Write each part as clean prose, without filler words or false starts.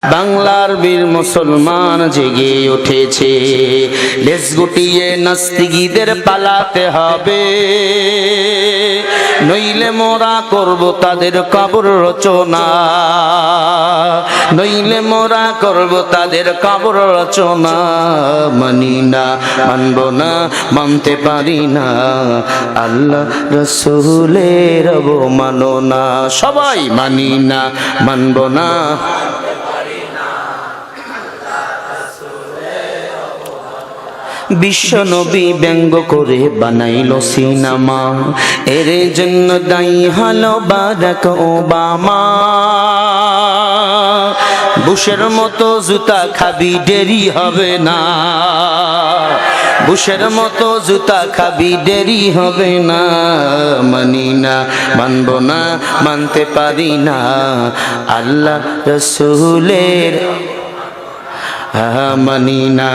বাংলার বীর মুসলমান জেগে উঠেছে, লেজ গুটিয়ে নাস্তিকীদের পালাতে হবে, নইলে মোরা করব তাদের কবর রচনা, নইলে মোরা করব তাদের কবর রচনা। মানি না, মানব না, মানতে পারি না, আল্লাহ রসুলের অবমাননা। সবাই মানি না, মানব না, বিশ্ব নবী ব্যঙ্গ করে বানাইল সিনেমা, এর জন্য দায়ী হলো বারাক ওবামা। বুশের মতো জুতা খাবি দেরি হবে না, বুশের মতো জুতা খাবি দেরি হবে না। মানি না, মানব না, মানতে পারি না, আল্লাহ রসুলের মানি না।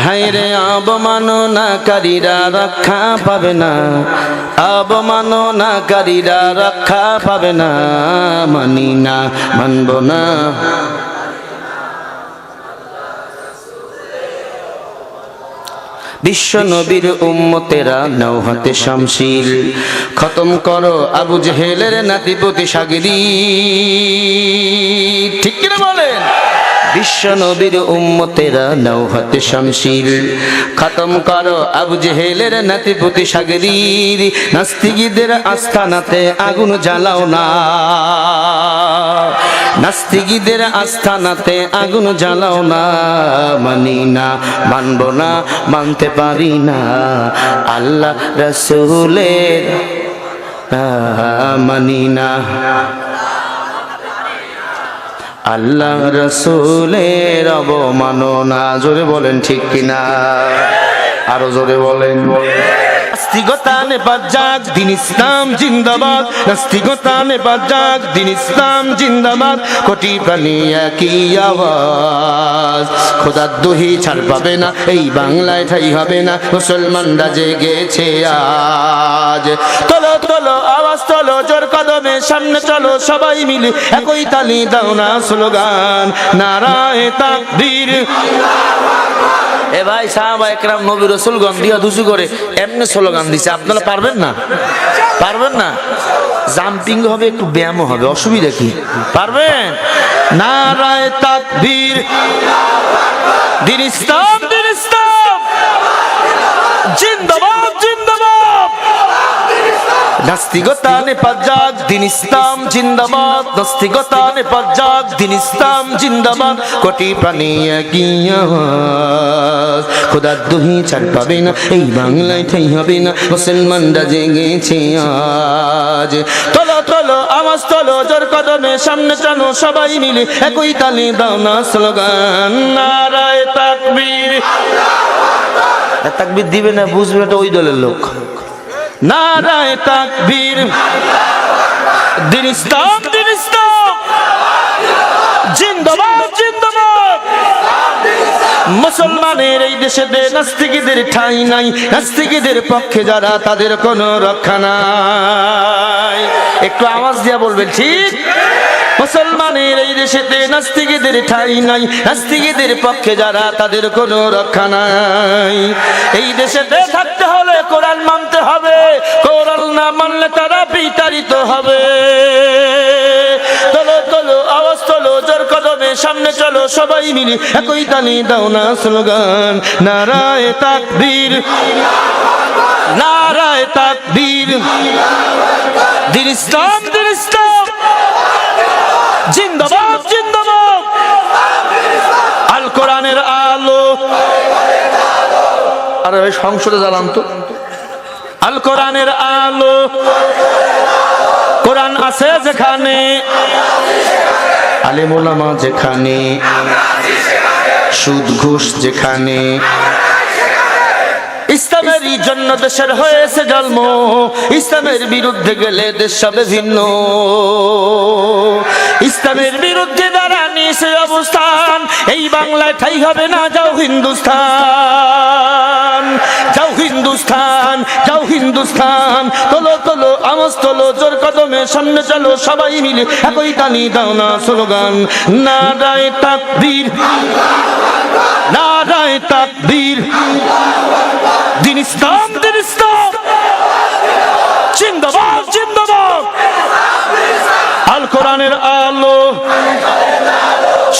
হায়রে অবমাননাকারীরা রক্ষা পাবে না, অবমাননাকারীরা রক্ষা পাবে না। মানি না, মানব না, বিশ্ব নবীর উম্মতেরা নাও হাতে শামশির, খতম করো আবু জেহেলের নাতিপতি সাগিরি। ঠিক কিনা বলেন? বিশ্ব নবীর উম্মতেরা নাও হাতে শামশির, খতম করো আবু জেহেলের নাতিপতি সাগরির। নাস্তিকীদের আস্থানাতে আগুন জ্বালাও না, নাস্তিকীদের আস্থানাতে আগুন জ্বালাও না। মানি না, মানব না, মানতে পারি না, আল্লাহ রসুলের মানি না, আল্লাহ রসুলের অবমাননা। জোরে বলেন ঠিক কিনা, আরো জোরে বলেন। নাস্তিকতা নেপাত যাক, দিন ইসলাম জিন্দাবাদ, নাস্তিকতা নেপাত যাক, দিন ইসলাম জিন্দাবাদ। কোটি প্রাণী একই আওয়াজ, খোদার দোহি ছাড় পাবে না, এই বাংলায় ঠাই হবে না, মুসলমানরা জেগেছে আজ। তোলো তোলো আওয়াজ তোলো, জোর কদমে সামনে চলো, সবাই মিলে একই তালি দাও না স্লোগান, নারায়ে তাকবীর। এ ভাই সাহাবা একরাম নবী রাসূল গণ দিয়া দুজু করে এমনি স্লোগান দিছে, আপনারা পারবেন না? পারবেন না? জাম্পিং হবে, একটু ব্যায়াম হবে, অসুবিধা কি? পারবেন? নারায়ে তাকবীর, দিন ইসলাম, দিন ইসলাম জিন্দাবাদ, জিন্দাবাদ। নাস্তিকতা নেপাত যাক, দিন ইসলাম জিন্দাবাদ, নাস্তিকতা নেপাত যাক, দিন ইসলাম জিন্দাবাদ। কোটি প্রাণী একই আওয়াজ, খোদার দোহি ছাড় পাবে না, এই বাংলায় ঠাই হবে না, মুসলমানরা জেগেছে আজ। তোলো তোলো আওয়াজ তোলো, জোর কদমে সামনে চলো, সবাই মিলে একই তালি দাও না স্লোগান, নারায়ে তাকবীর। তাকবীর দিবে না, বুঝবে এটা ওই দলের লোক। নারায়ে তাকবীর, দিন ইসলাম, দিন ইসলাম জিন্দাবাদ, জিন্দাবাদ। মুসলমানের এই দেশে নাস্তিকীদের ঠাঁই নাই, নাস্তিকীদের পক্ষে যারা তাদের কোনো রক্ষা নাই। একটু আওয়াজ দিয়া বলবেন ঠিক? মুসলমানের এই দেশেতে নাস্তিকীদের ঠাঁই নাই, নাস্তিকীদের পক্ষে যারা তাদের কোনো রক্ষা নাই। এই দেশেতে থাকতে হলে কোরআন মানতে হবে, কোরআন না মানলে তারা বিতাড়িত হবে। তোলো তোলো আওয়াজ তোলো, জোর কদমে সামনে চলো, সবাই মিলে একই তালি দাও না স্লোগান, নারায়ে তাকবীর, নারায়ে তাকবীর, দিন ইসলাম, দিন ইসলাম জিন্দাবাদ, জিন্দাবাদ। আল কোরআনের আলো, আরে ভাই সংসদে জ্বালান তো। আল কোরআনের আলো, কোরআন আছে যেখানে, আলেম ওলামা যেখানে, সুদ ঘুষ যেখানে, ইসলামের জন্য দেশের হয়েছে জন্ম, ইসলামের বিরুদ্ধে গেলে দেশ হবে ভিন্ন। ইসলামের বিরুদ্ধে যারা নিয়েছে অবস্থান, এই বাংলায় ঠাই হবে না। যাও হিন্দুস্তান, যাও হিন্দুস্তান, যাও হিন্দুস্তান। তোলো তোলো আওয়াজ তোলো, জোর কদমে সামনে চলো, সবাই মিলে একই টানি দাও না স্লোগান, নারায়ে তাকবীর, নারায়ে তাকবীর। দিন ইসলাম, দিন ইসলাম, জিন্দাবাদ, জিন্দাবাদ। আল কোরআনের আলো,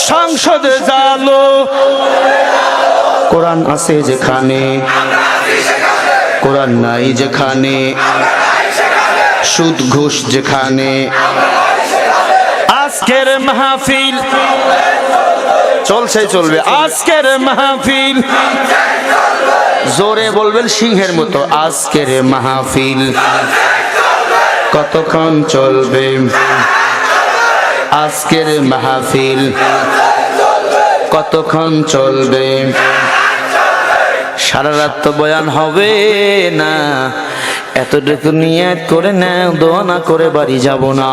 সংসদে জালো। কোরআন আছে যেখানে, কোরআন নাই যেখানে, সুদ ঘুষ যেখানে। আজকের মাহফিল চলছে, চলবে আজকের মাহফিল। জোরে বলবেন সিংহের মতো, আজকের মাহফিল কতক্ষণ চলবে? আজকের মাহফিল কতক্ষণ চলবে? সারা রাত তো বয়ান হবে না, এতটুকু নিয়ত করে না, দোয়া না করে বাড়ি যাব না।